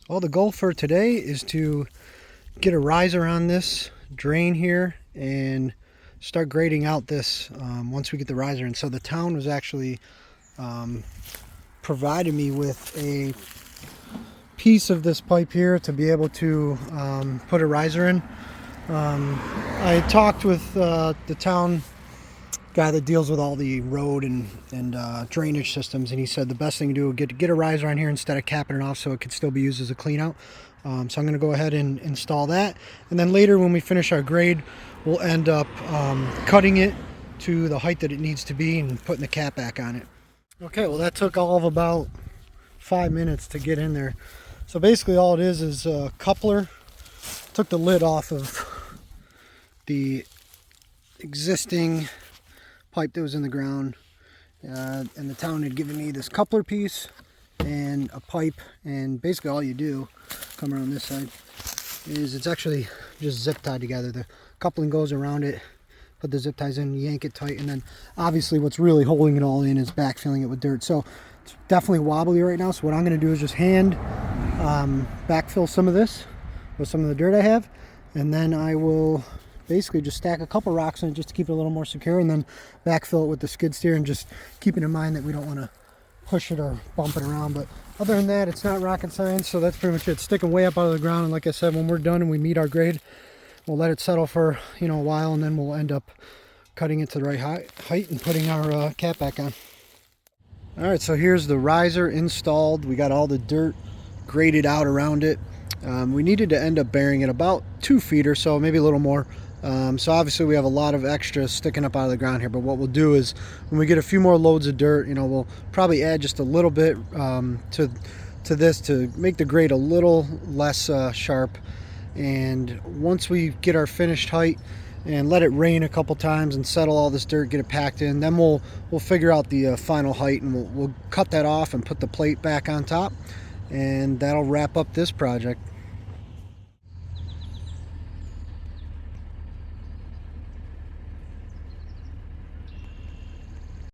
Well, the goal for today is to get a riser on this drain here and start grading out this once we get the riser in. So the town was actually provided me with a piece of this pipe here to be able to put a riser in. I talked with the town guy that deals with all the road and drainage systems, and he said the best thing to do would get a riser on here instead of capping it off so it could still be used as a clean out. So I'm going to go ahead and install that, and then later when we finish our grade, we'll end up cutting it to the height that it needs to be and putting the cap back on it. Okay, well that took all of about 5 minutes to get in there. So basically all it is a coupler. Took the lid off of the existing pipe that was in the ground, and the town had given me this coupler piece and a pipe, and basically all you do, come around this side, is it's actually just zip tied together. The coupling goes around it, put the zip ties in, yank it tight, and then obviously what's really holding it all in is backfilling it with dirt. So it's definitely wobbly right now, so what I'm going to do is just hand backfill some of this with some of the dirt I have, and then I will basically just stack a couple rocks in it just to keep it a little more secure, and then backfill it with the skid steer, and just keeping in mind that we don't want to push it or bump it around. But other than that, it's not rocket science, so that's pretty much it. Sticking way up out of the ground, and like I said, when we're done and we meet our grade, we'll let it settle for a while, and then we'll end up cutting it to the right height and putting our cap back on. All right, so here's the riser installed. We got all the dirt graded out around it. We needed to end up burying it about 2 feet or so, maybe a little more. So obviously we have a lot of extra sticking up out of the ground here, but what we'll do is when we get a few more loads of dirt, we'll probably add just a little bit to this to make the grade a little less sharp. And once we get our finished height and let it rain a couple times and settle all this dirt, get it packed in, then we'll figure out the final height, and we'll cut that off and put the plate back on top, and that'll wrap up this project.